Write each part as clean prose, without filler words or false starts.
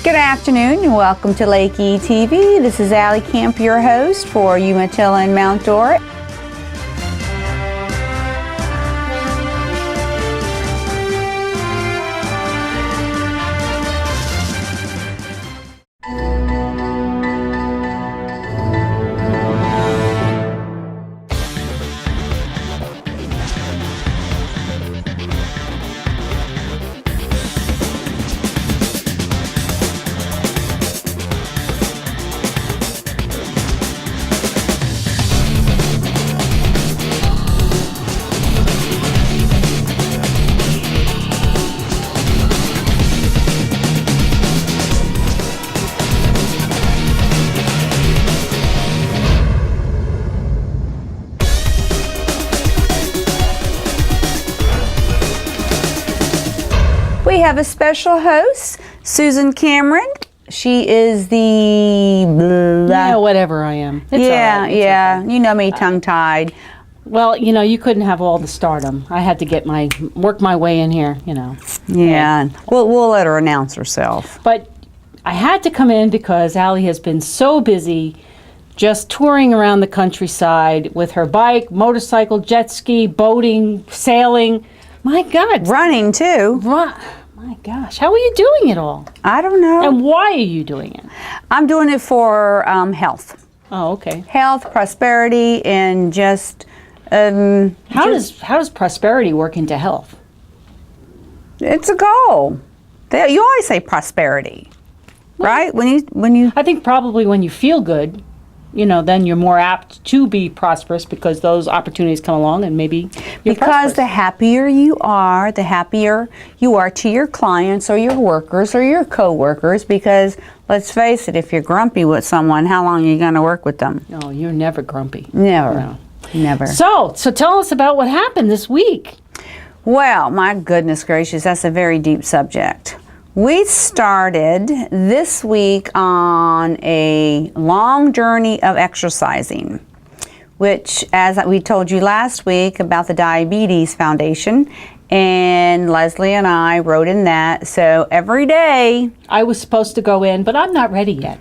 Good afternoon and welcome to Lakeetv. This is Allie Camp, your host for Umatilla and Mount Dora. We have a special host, Susan Cameron. She is the yeah, whatever I am. It's all right. Okay. You know me, tongue-tied. Well, you know, you couldn't have all the stardom. I had to work my way in here, you know. Yeah, we'll let her announce herself. But I had to come in because Allie has been so busy just touring around the countryside with her bike, motorcycle, jet ski, boating, sailing. My God. Running, too. My gosh, how are you doing it all? I don't know. And why are you doing it? I'm doing it for health. Oh, okay. Health, prosperity, and just... How does prosperity work into health? It's a goal. You always say prosperity, right? When you. I think probably when you feel good, you know, then you're more apt to be prosperous because those opportunities come along and maybe you're Because prosperous. the happier you are to your clients or your workers or your co-workers, because let's face it, if you're grumpy with someone, how long are you going to work with them? No, you're never grumpy. Never. No. Never. So tell us about what happened this week. Well, my goodness gracious, that's a very deep subject. We started this week on a long journey of exercising, which, as we told you last week about the Diabetes Foundation, and Leslie and I wrote in that. So every day... I was supposed to go in, but I'm not ready yet.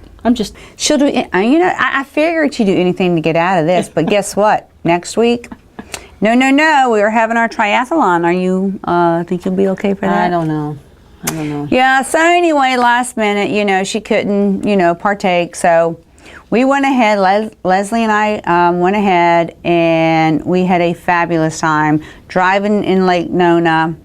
She'll do, I figured she'd do anything to get out of this, but guess what? Next week? No, we are having our triathlon. Are you, think you'll be okay for that? I don't know. Yeah, so anyway, last minute, she couldn't, partake, so we went ahead, Leslie and I went ahead, and we had a fabulous time driving in Lake Nona,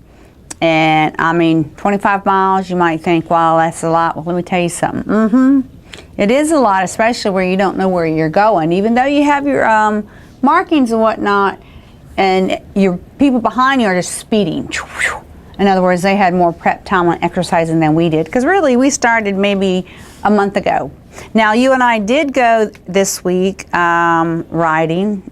and 25 miles, you might think, wow, that's a lot. Well, let me tell you something. It is a lot, especially where you don't know where you're going, even though you have your markings and whatnot, and your people behind you are just speeding. In other words, they had more prep time on exercising than we did, because really we started maybe a month ago. Now, you and I did go this week riding.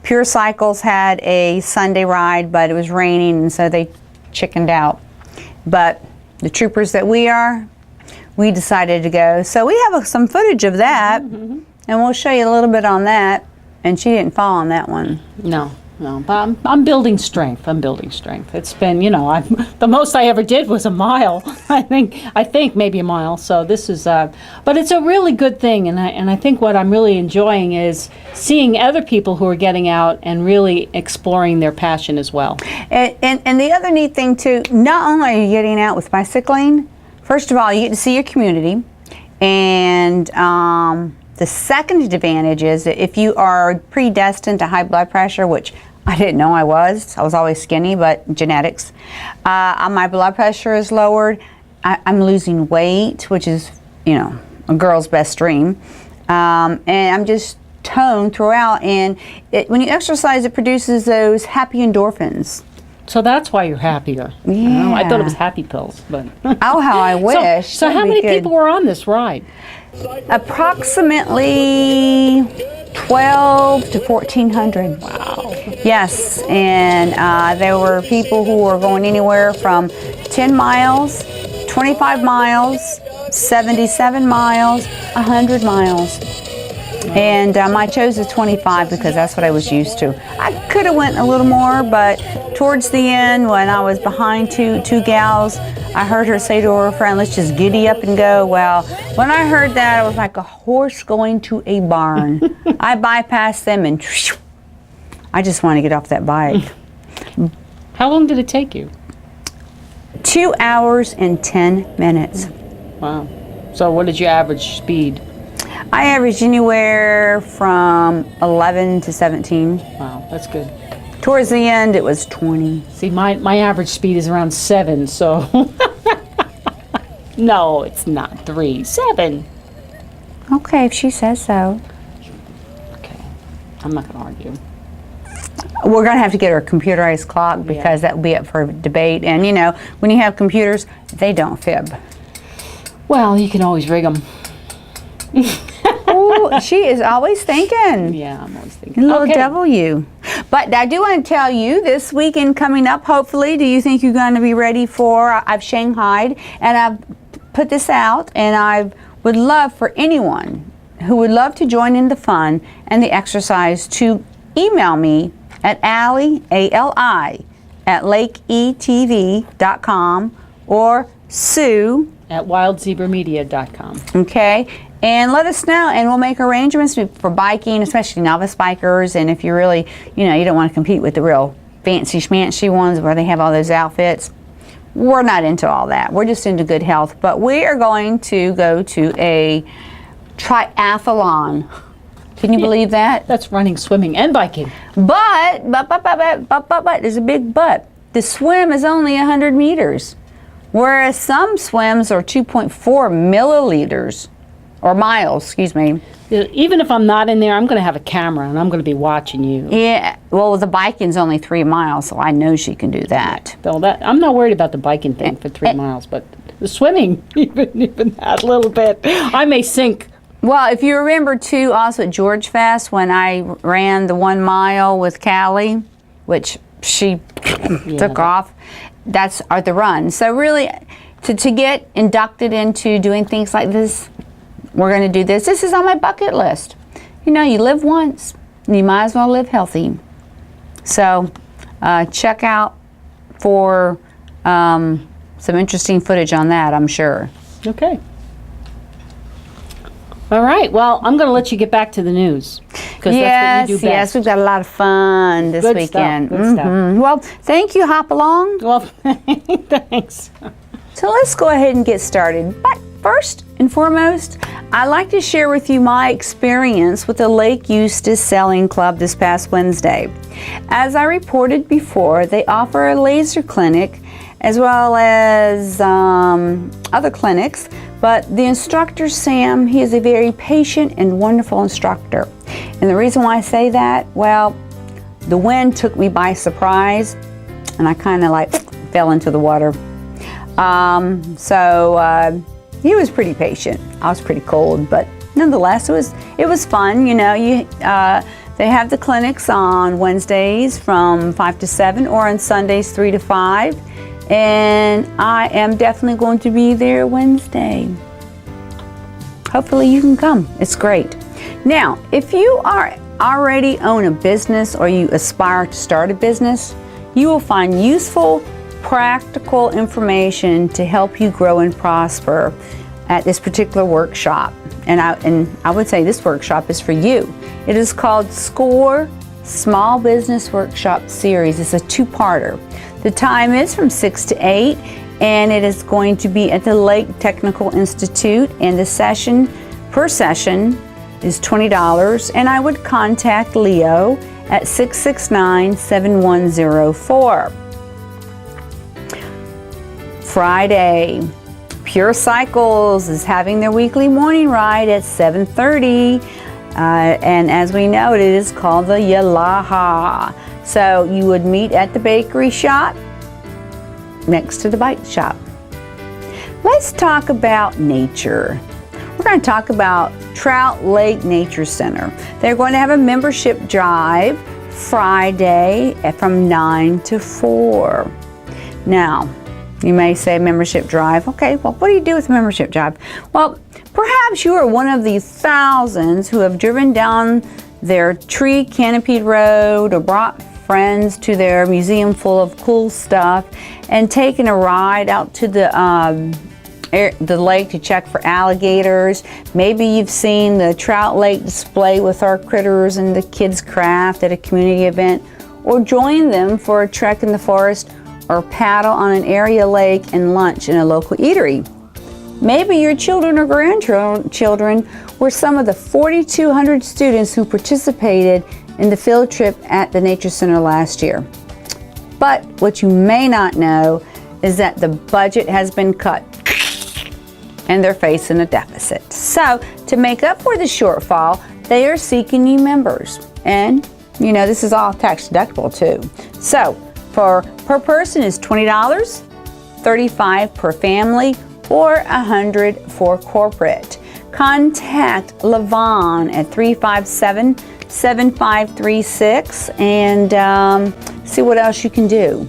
Pure Cycles had a Sunday ride, but it was raining, and so they chickened out. But the troopers that we are, we decided to go. So we have some footage of that, and we'll show you a little bit on that. And she didn't fall on that one. No, but I'm building strength. It's been, the most I ever did was a mile. I think maybe a mile. So this is, but it's a really good thing. And I think what I'm really enjoying is seeing other people who are getting out and really exploring their passion as well. And the other neat thing too, not only are you getting out with bicycling, first of all, you get to see your community, and the second advantage is that if you are predestined to high blood pressure, which I didn't know I was always skinny, but genetics, my blood pressure is lowered. I'm losing weight, which is, a girl's best dream. And I'm just toned throughout. And when you exercise, it produces those happy endorphins. So that's why you're happier. Yeah. I thought it was happy pills, but oh, how I wish. So how many people were on this ride? Approximately 12 to 1,400. Wow. Yes, and there were people who were going anywhere from 10 miles, 25 miles, 77 miles, 100 miles. And I chose the 25 because that's what I was used to. I could have went a little more, but towards the end, when I was behind two gals, I heard her say to her friend, let's just giddy up and go. Well, when I heard that, I was like a horse going to a barn. I bypassed them and I just want to get off that bike. How long did it take you? 2 hours and 10 minutes. Wow. So what did your average speed? I averaged anywhere from 11 to 17. Wow, that's good. Towards the end, it was 20. See, my average speed is around 7, so... No, it's not 3. 7. Okay, if she says so. Okay. I'm not going to argue. We're going to have to get her a computerized clock because that will be up for debate. And, you know, when you have computers, they don't fib. Well, you can always rig them. Oh, she is always thinking. Yeah, I'm always thinking. Little Okay. W. But I do want to tell you, this weekend coming up, hopefully, do you think you're going to be ready for, I've shanghaied, and I've put this out, and I would love for anyone who would love to join in the fun and the exercise to email me at Ali, A-L-I, at lakeetv.com or Sue At wildzebramedia.com. okay, and let us know, and we'll make arrangements for biking, especially novice bikers. And if you really, you know, you don't want to compete with the real fancy schmancy ones where they have all those outfits, we're not into all that. We're just into good health. But we are going to go to a triathlon. Can you believe that? That's running, swimming, and biking. But, there's a big but. The swim is only 100 meters, whereas some swims are 2.4 milliliters, or miles, excuse me. Even if I'm not in there, I'm going to have a camera, and I'm going to be watching you. Yeah, well, the biking's only 3 miles, so I know she can do that. So that I'm not worried about the biking thing for 3 miles, but the swimming, even that little bit, I may sink. Well, if you remember, too, also at George Fest, when I ran the 1 mile with Callie, which she took off, that's the run. So really, to get inducted into doing things like this, we're going to do this. This is on my bucket list. You know, you live once, and you might as well live healthy. So check out for some interesting footage on that, I'm sure. Okay. All right. Well, I'm going to let you get back to the news. Because that's what you do best. Yes, we've got a lot of fun this weekend. Good stuff. Well, thank you, Hop Along. Well, thanks. So let's go ahead and get started. But first and foremost, I'd like to share with you my experience with the Lake Eustis Sailing Club this past Wednesday. As I reported before, they offer a laser clinic as well as other clinics, but the instructor, Sam, he is a very patient and wonderful instructor. And the reason why I say that, well, the wind took me by surprise, and I kind of like fell into the water. He was pretty patient. I was pretty cold, but nonetheless, it was fun. You know, they have the clinics on Wednesdays from 5 to 7, or on Sundays 3 to 5. And I am definitely going to be there Wednesday. Hopefully you can come. It's great. Now, if you already own a business or you aspire to start a business, you will find useful, practical information to help you grow and prosper at this particular workshop. And I would say this workshop is for you. It is called SCORE Small Business Workshop Series. It's a 2-parter. The time is from 6 to 8, and it is going to be at the Lake Technical Institute, and the session per session is $20, and I would contact Leo at 669-7104. Friday, Pure Cycles is having their weekly morning ride at 7:30, and as we know, it is called the Yalaha. So you would meet at the bakery shop next to the bike shop. Let's talk about nature. We're going to talk about Trout Lake Nature Center. They're going to have a membership drive Friday from 9 to 4. Now, you may say membership drive. Okay, well, what do you do with a membership drive? Well, perhaps you are one of the thousands who have driven down their tree canopied road or brought friends to their museum full of cool stuff and taking a ride out to the lake to check for alligators. Maybe you've seen the Trout Lake display with our critters and the kids craft at a community event, or join them for a trek in the forest or paddle on an area lake and lunch in a local eatery. Maybe your children or grandchildren were some of the 4,200 students who participated in the field trip at the Nature Center last year. But what you may not know is that the budget has been cut and they're facing a deficit. So to make up for the shortfall, they are seeking new members. And you know, this is all tax deductible too. So per person is $20, $35 per family, or $100 for corporate. Contact Levon at 357-7536 and see what else you can do.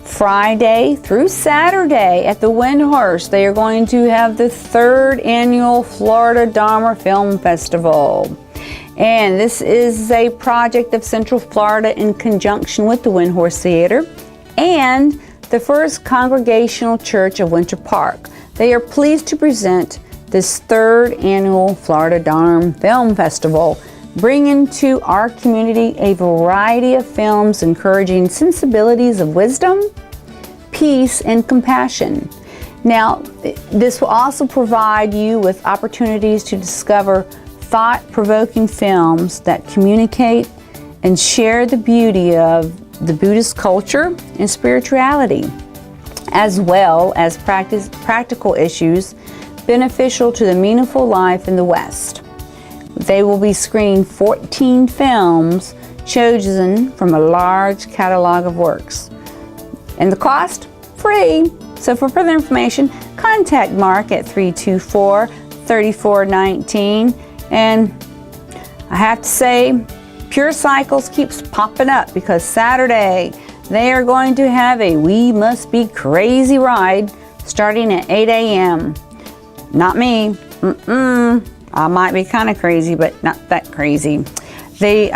Friday through Saturday at the Windhorse, they are going to have the 3rd annual Florida Dharma Film Festival. And this is a project of Central Florida in conjunction with the Windhorse Theater and the First Congregational Church of Winter Park. They are pleased to present this 3rd annual Florida Dharma Film Festival, bringing to our community a variety of films encouraging sensibilities of wisdom, peace, and compassion. Now, this will also provide you with opportunities to discover thought-provoking films that communicate and share the beauty of the Buddhist culture and spirituality, as well as practical issues beneficial to the meaningful life in the West. They will be screening 14 films chosen from a large catalog of works. And the cost? Free. So for further information, contact Mark at 324-3419. And I have to say, Pure Cycles keeps popping up because Saturday they are going to have a We Must Be Crazy ride starting at 8 a.m. Not me. I might be kind of crazy, but not that crazy. The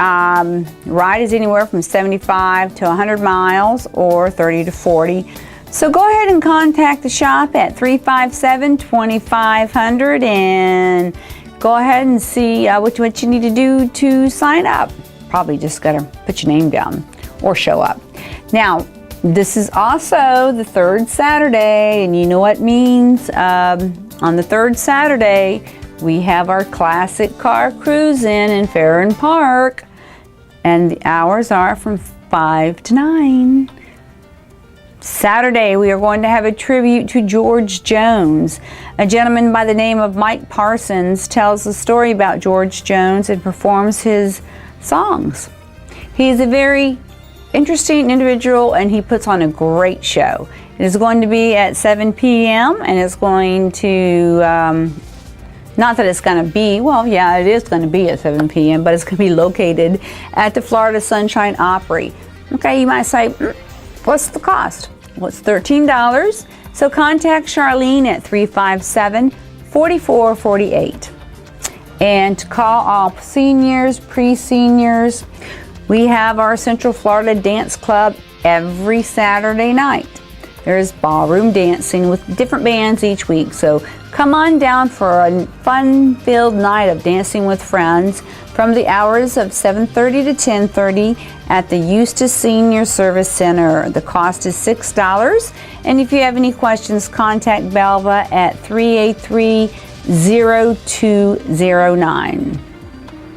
ride is anywhere from 75 to 100 miles or 30 to 40. So go ahead and contact the shop at 357-2500 and go ahead and see what you need to do to sign up. Probably just got to put your name down or show up. Now, this is also the 3rd Saturday, and you know what it means. On the 3rd Saturday, we have our classic car cruise-in in Farron Park, and the hours are from 5 to 9. Saturday, we are going to have a tribute to George Jones. A gentleman by the name of Mike Parsons tells a story about George Jones and performs his songs. He is a very interesting individual and he puts on a great show. It is going to be at 7 p.m. and it's going to, not that it's going to be, well, yeah, it is going to be at 7 p.m., but it's going to be located at the Florida Sunshine Opry. Okay, you might say, what's the cost? Well, it's $13. So contact Charlene at 357-4448. And to call all seniors, pre-seniors, we have our Central Florida Dance Club every Saturday night. There's ballroom dancing with different bands each week. So come on down for a fun-filled night of dancing with friends from the hours of 7:30 to 10:30 at the Eustis Senior Service Center. The cost is $6. And if you have any questions, contact Belva at 383-0209.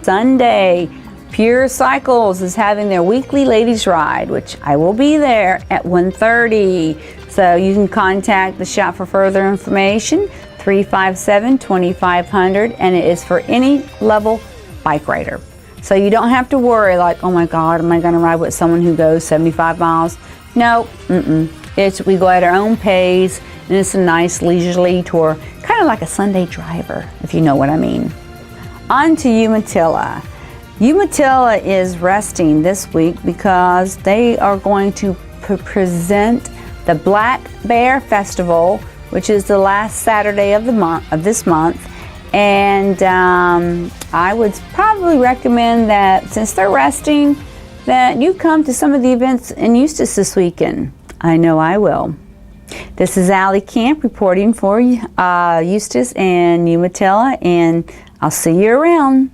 Sunday, Pure Cycles is having their weekly ladies ride, which I will be there at 1:30. So you can contact the shop for further information, 357-2500, and it is for any level bike rider. So you don't have to worry like, oh my God, am I going to ride with someone who goes 75 miles? No, we go at our own pace, and it's a nice leisurely tour, kind of like a Sunday driver, if you know what I mean. On to Umatilla. Umatilla is resting this week because they are going to present the Black Bear Festival, which is the last Saturday of this month. And I would probably recommend that since they're resting, that you come to some of the events in Eustis this weekend. I know I will. This is Allie Camp reporting for Eustis and Umatilla, and I'll see you around.